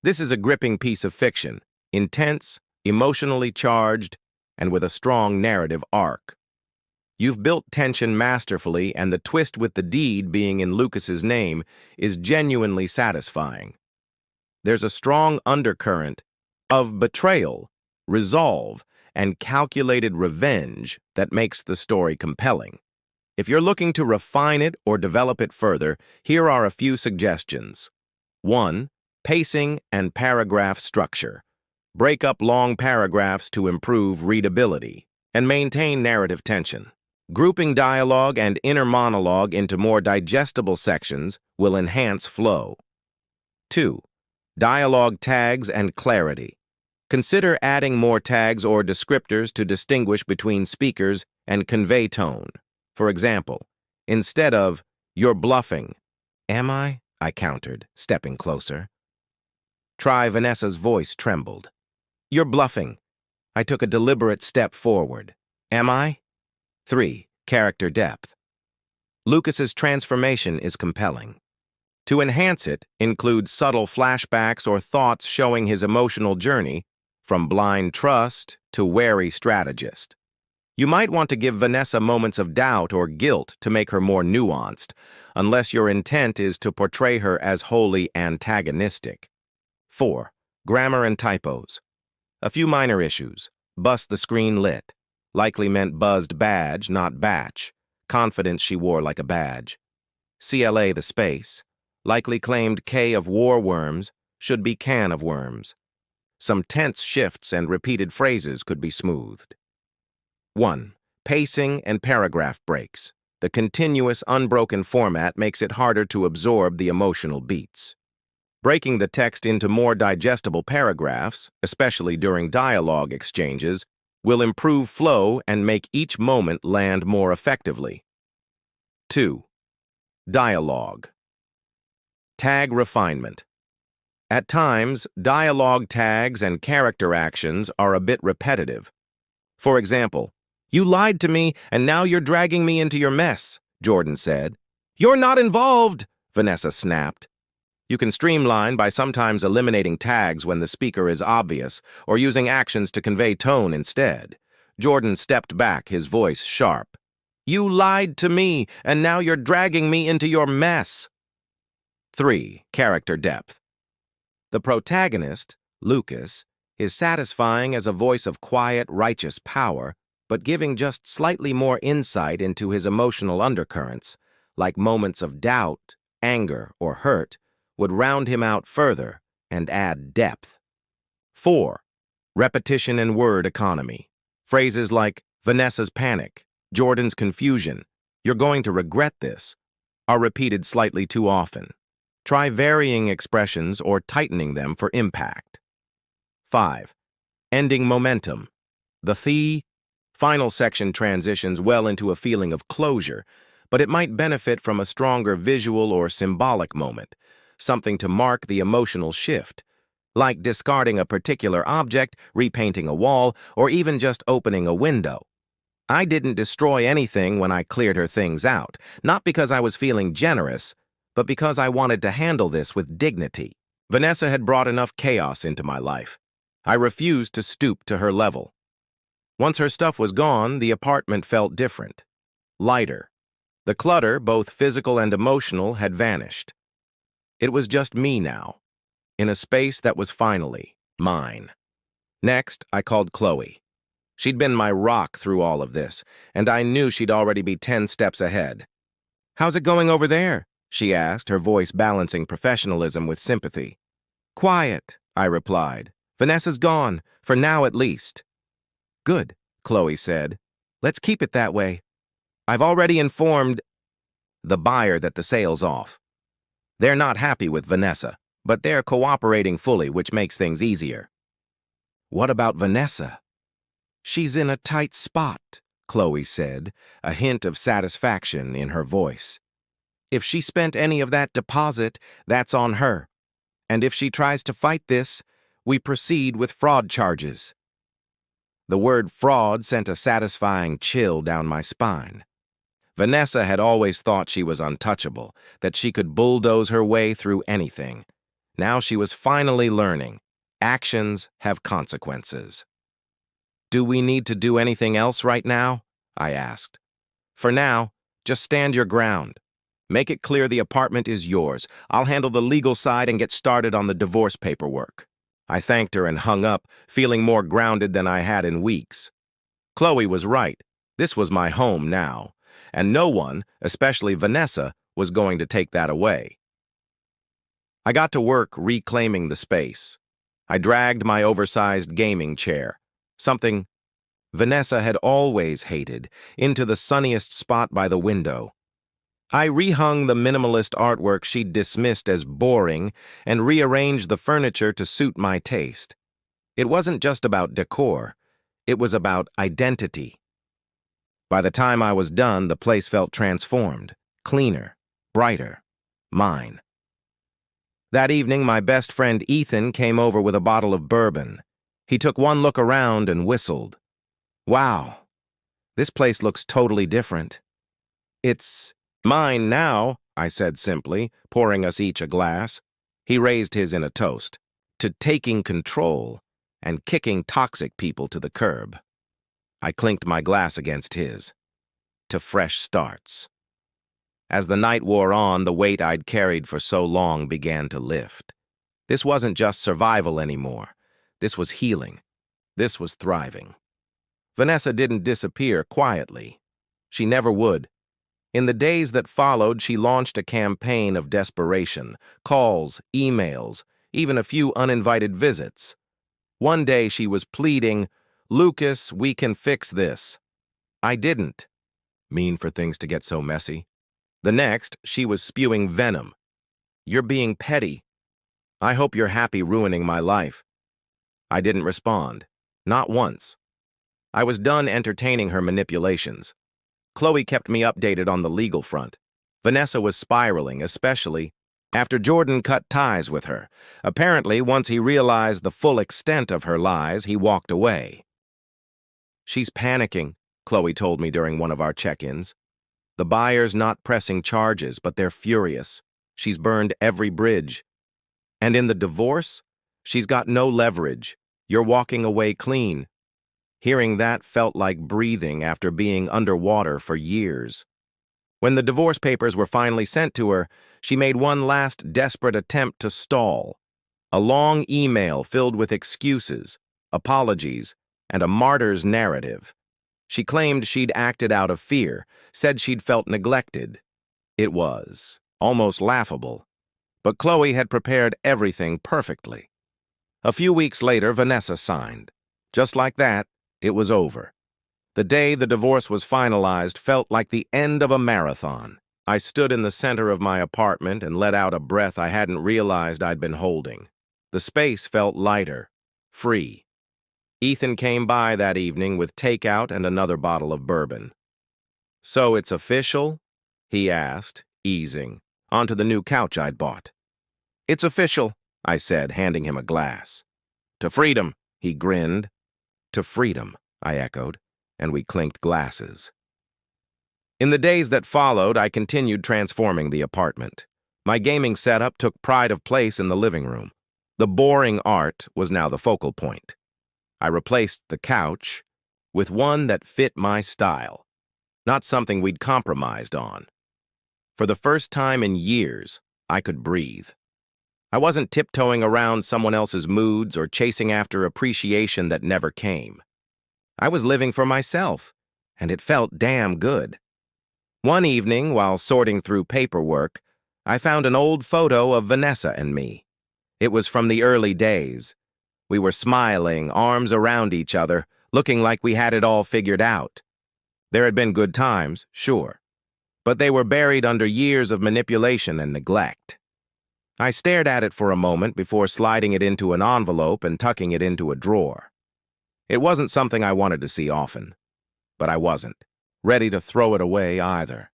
This is a gripping piece of fiction, intense, emotionally charged, and with a strong narrative arc. You've built tension masterfully, and the twist with the deed being in Lucas's name is genuinely satisfying. There's a strong undercurrent of betrayal, resolve, and calculated revenge that makes the story compelling. If you're looking to refine it or develop it further, here are a few suggestions. 1. Pacing and paragraph structure. Break up long paragraphs to improve readability and maintain narrative tension. Grouping dialogue and inner monologue into more digestible sections will enhance flow. 2. Dialogue tags and clarity. Consider adding more tags or descriptors to distinguish between speakers and convey tone. For example, instead of, "You're bluffing," "Am I?" I countered, stepping closer. Try Vanessa's voice trembled. "You're bluffing." I took a deliberate step forward. "Am I?" 3. Character depth. Lucas's transformation is compelling. To enhance it, include subtle flashbacks or thoughts showing his emotional journey, from blind trust to wary strategist. You might want to give Vanessa moments of doubt or guilt to make her more nuanced, unless your intent is to portray her as wholly antagonistic. 4. Grammar and typos. A few minor issues. Bust the screen lit. Likely meant buzzed badge, not batch. Confidence she wore like a badge. CLA the space. Likely claimed K of war worms, should be can of worms. Some tense shifts and repeated phrases could be smoothed. 1. Pacing and paragraph breaks. The continuous, unbroken format makes it harder to absorb the emotional beats. Breaking the text into more digestible paragraphs, especially during dialogue exchanges, will improve flow and make each moment land more effectively. 2. Dialogue. Tag refinement. At times, dialogue tags and character actions are a bit repetitive. For example, "You lied to me, and now you're dragging me into your mess," Jordan said. "You're not involved," Vanessa snapped. You can streamline by sometimes eliminating tags when the speaker is obvious, or using actions to convey tone instead. Jordan stepped back, his voice sharp. "You lied to me, and now you're dragging me into your mess." 3. Character depth. The protagonist, Lucas, is satisfying as a voice of quiet, righteous power, but giving just slightly more insight into his emotional undercurrents, like moments of doubt, anger, or hurt, would round him out further and add depth. 4. Repetition and word economy. Phrases like Vanessa's panic, Jordan's confusion, "You're going to regret this," are repeated slightly too often. Try varying expressions or tightening them for impact. 5. Ending momentum. The final section transitions well into a feeling of closure, but it might benefit from a stronger visual or symbolic moment, something to mark the emotional shift, like discarding a particular object, repainting a wall, or even just opening a window. I didn't destroy anything when I cleared her things out, not because I was feeling generous, but because I wanted to handle this with dignity. Vanessa had brought enough chaos into my life. I refused to stoop to her level. Once her stuff was gone, the apartment felt different, lighter. The clutter, both physical and emotional, had vanished. It was just me now, in a space that was finally mine. Next, I called Chloe. She'd been my rock through all of this, and I knew she'd already be 10 steps ahead. "How's it going over there?" she asked, her voice balancing professionalism with sympathy. "Quiet," I replied. "Vanessa's gone, for now at least." "Good," Chloe said. "Let's keep it that way. I've already informed the buyer that the sale's off. They're not happy with Vanessa, but they're cooperating fully, which makes things easier." "What about Vanessa?" "She's in a tight spot," Chloe said, a hint of satisfaction in her voice. "If she spent any of that deposit, that's on her. And if she tries to fight this, we proceed with fraud charges." The word fraud sent a satisfying chill down my spine. Vanessa had always thought she was untouchable, that she could bulldoze her way through anything. Now she was finally learning. Actions have consequences. "Do we need to do anything else right now?" I asked. "For now, just stand your ground. Make it clear the apartment is yours. I'll handle the legal side and get started on the divorce paperwork." I thanked her and hung up, feeling more grounded than I had in weeks. Chloe was right. This was my home now, and no one, especially Vanessa, was going to take that away. I got to work reclaiming the space. I dragged my oversized gaming chair, something Vanessa had always hated, into the sunniest spot by the window. I rehung the minimalist artwork she'd dismissed as boring and rearranged the furniture to suit my taste. It wasn't just about decor, it was about identity. By the time I was done, the place felt transformed, cleaner, brighter, mine. That evening, my best friend Ethan came over with a bottle of bourbon. He took one look around and whistled. "Wow, this place looks totally different." "It's mine now," I said simply, pouring us each a glass. He raised his in a toast, to taking control and kicking toxic people to the curb. I clinked my glass against his. To fresh starts. As the night wore on, the weight I'd carried for so long began to lift. This wasn't just survival anymore. This was healing. This was thriving. Vanessa didn't disappear quietly. She never would. In the days that followed, she launched a campaign of desperation, calls, emails, even a few uninvited visits. One day she was pleading, "Lucas, we can fix this." I didn't. Mean for things to get so messy. The next, she was spewing venom. "You're being petty. I hope you're happy ruining my life." I didn't respond. Not once. I was done entertaining her manipulations. Chloe kept me updated on the legal front. Vanessa was spiraling, especially after Jordan cut ties with her. Apparently, once he realized the full extent of her lies, he walked away. "She's panicking," Chloe told me during one of our check-ins. "The buyer's not pressing charges, but they're furious. She's burned every bridge. And in the divorce, she's got no leverage. You're walking away clean." Hearing that felt like breathing after being underwater for years. When the divorce papers were finally sent to her, she made one last desperate attempt to stall. A long email filled with excuses, apologies, and a martyr's narrative. She claimed she'd acted out of fear, said she'd felt neglected. It was almost laughable. But Chloe had prepared everything perfectly. A few weeks later, Vanessa signed. Just like that, it was over. The day the divorce was finalized felt like the end of a marathon. I stood in the center of my apartment and let out a breath I hadn't realized I'd been holding. The space felt lighter, free. Ethan came by that evening with takeout and another bottle of bourbon. "So it's official?" he asked, easing, onto the new couch I'd bought. "It's official," I said, handing him a glass. "To freedom," he grinned. "To freedom," I echoed, and we clinked glasses. In the days that followed, I continued transforming the apartment. My gaming setup took pride of place in the living room. The boring art was now the focal point. I replaced the couch with one that fit my style, not something we'd compromised on. For the first time in years, I could breathe. I wasn't tiptoeing around someone else's moods or chasing after appreciation that never came. I was living for myself, and it felt damn good. One evening, while sorting through paperwork, I found an old photo of Vanessa and me. It was from the early days. We were smiling, arms around each other, looking like we had it all figured out. There had been good times, sure, but they were buried under years of manipulation and neglect. I stared at it for a moment before sliding it into an envelope and tucking it into a drawer. It wasn't something I wanted to see often, but I wasn't ready to throw it away either.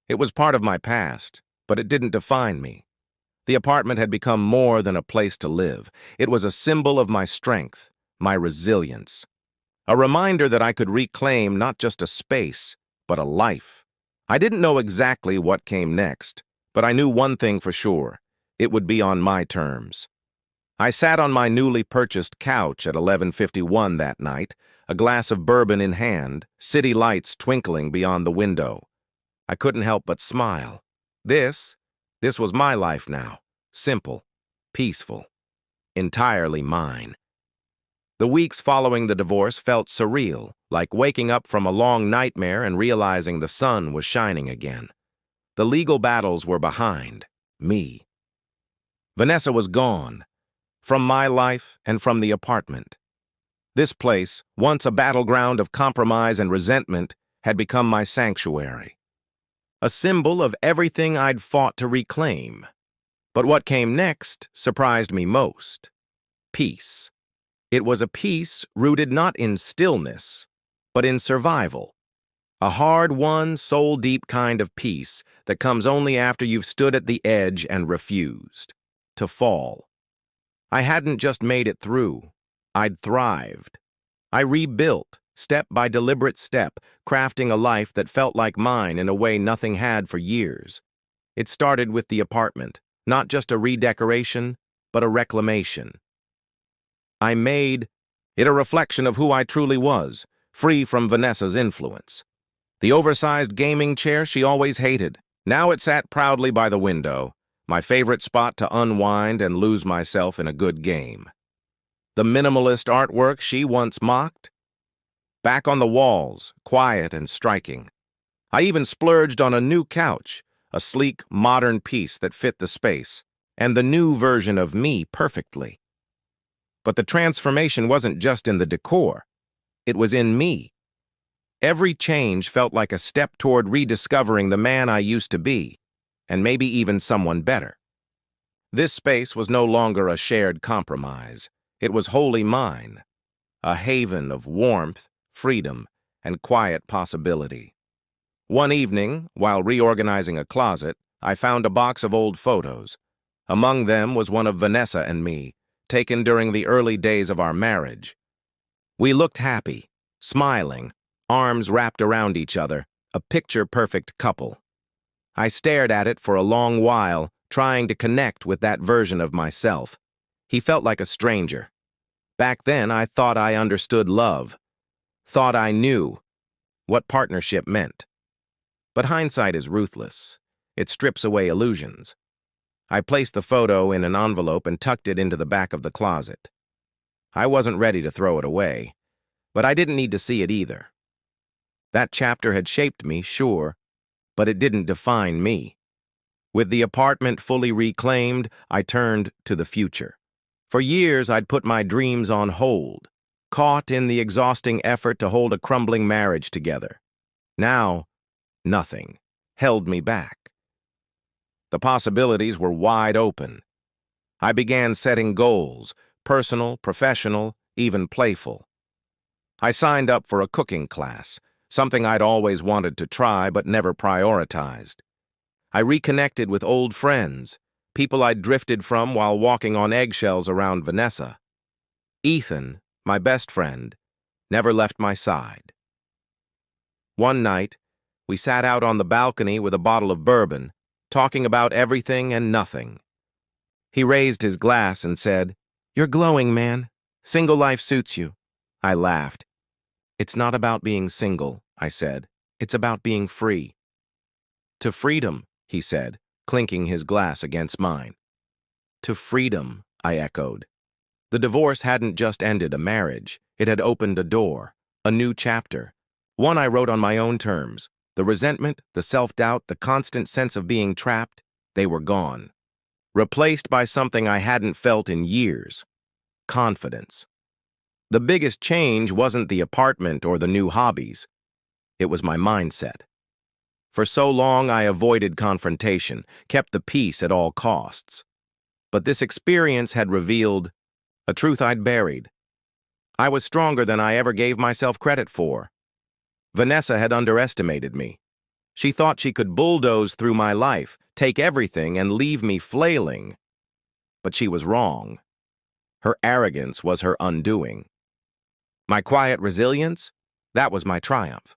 It was part of my past, but it didn't define me. The apartment had become more than a place to live. It was a symbol of my strength, my resilience. A reminder that I could reclaim not just a space, but a life. I didn't know exactly what came next, but I knew one thing for sure. it would be on my terms. I sat on my newly purchased couch at 11:51 that night, a glass of bourbon in hand, city lights twinkling beyond the window. I couldn't help but smile. This was my life now. Simple, peaceful, entirely mine. The weeks following the divorce felt surreal, like waking up from a long nightmare and realizing the sun was shining again. The legal battles were behind me. Vanessa was gone, from my life and from the apartment. This place, once a battleground of compromise and resentment, had become my sanctuary. A symbol of everything I'd fought to reclaim. But what came next surprised me most. Peace. It was a peace rooted not in stillness, but in survival. A hard-won, soul-deep kind of peace that comes only after you've stood at the edge and refused to fall. I hadn't just made it through. I'd thrived. I rebuilt, step by deliberate step, crafting a life that felt like mine in a way nothing had for years. It started with the apartment, not just a redecoration, but a reclamation. I made it a reflection of who I truly was, free from Vanessa's influence. The oversized gaming chair she always hated. Now it sat proudly by the window, my favorite spot to unwind and lose myself in a good game. The minimalist artwork she once mocked, back on the walls, quiet and striking. I even splurged on a new couch, a sleek, modern piece that fit the space, and the new version of me perfectly. But the transformation wasn't just in the decor. It was in me. Every change felt like a step toward rediscovering the man I used to be, and maybe even someone better. This space was no longer a shared compromise. It was wholly mine, a haven of warmth, freedom, and quiet possibility. One evening, while reorganizing a closet, I found a box of old photos. Among them was one of Vanessa and me, taken during the early days of our marriage. We looked happy, smiling, arms wrapped around each other, a picture-perfect couple. I stared at it for a long while, trying to connect with that version of myself. He felt like a stranger. Back then, I thought I understood love, thought I knew what partnership meant. But hindsight is ruthless. It strips away illusions. I placed the photo in an envelope and tucked it into the back of the closet. I wasn't ready to throw it away, but I didn't need to see it either. That chapter had shaped me, sure, but it didn't define me. With the apartment fully reclaimed, I turned to the future. For years, I'd put my dreams on hold, caught in the exhausting effort to hold a crumbling marriage together. Now, nothing held me back. The possibilities were wide open. I began setting goals, personal, professional, even playful. I signed up for a cooking class, something I'd always wanted to try but never prioritized. I reconnected with old friends, people I'd drifted from while walking on eggshells around Vanessa. Ethan, my best friend, never left my side. One night, we sat out on the balcony with a bottle of bourbon, talking about everything and nothing. He raised his glass and said, "You're glowing, man. Single life suits you." I laughed. "It's not about being single," I said. "It's about being free." "To freedom," he said, clinking his glass against mine. "To freedom," I echoed. The divorce hadn't just ended a marriage. It had opened a door, a new chapter, one I wrote on my own terms. The resentment, the self-doubt, the constant sense of being trapped, they were gone. Replaced by something I hadn't felt in years: confidence. The biggest change wasn't the apartment or the new hobbies. It was my mindset. For so long, I avoided confrontation, kept the peace at all costs. But this experience had revealed a truth I'd buried. I was stronger than I ever gave myself credit for. Vanessa had underestimated me. She thought she could bulldoze through my life, take everything, and leave me flailing. But she was wrong. Her arrogance was her undoing. My quiet resilience? That was my triumph.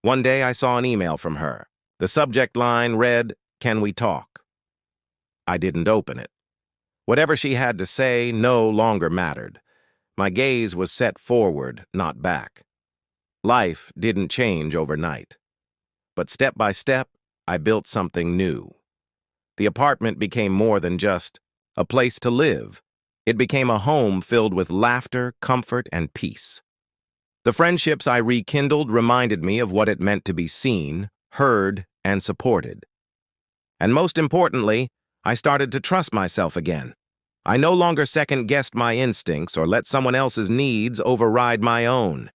One day I saw an email from her. The subject line read, "Can we talk?" I didn't open it. Whatever she had to say no longer mattered. My gaze was set forward, not back. Life didn't change overnight. But step by step, I built something new. The apartment became more than just a place to live. It became a home filled with laughter, comfort, and peace. The friendships I rekindled reminded me of what it meant to be seen, heard, and supported. And most importantly, I started to trust myself again. I no longer second-guessed my instincts or let someone else's needs override my own.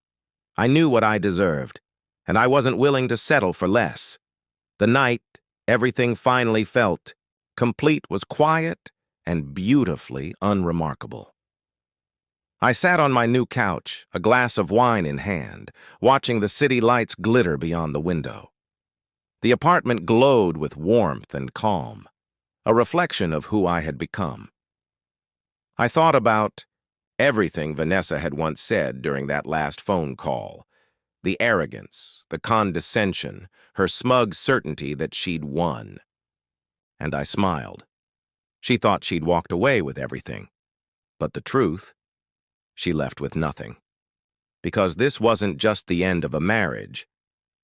I knew what I deserved, and I wasn't willing to settle for less. The night everything finally felt complete was quiet and beautifully unremarkable. I sat on my new couch, a glass of wine in hand, watching the city lights glitter beyond the window. The apartment glowed with warmth and calm, a reflection of who I had become. I thought about everything Vanessa had once said during that last phone call. The arrogance, the condescension, her smug certainty that she'd won. And I smiled. She thought she'd walked away with everything. But the truth, she left with nothing. Because this wasn't just the end of a marriage.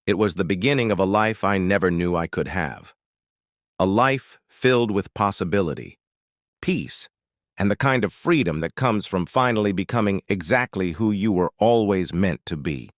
It was the beginning of a life I never knew I could have. A life filled with possibility, peace, and the kind of freedom that comes from finally becoming exactly who you were always meant to be.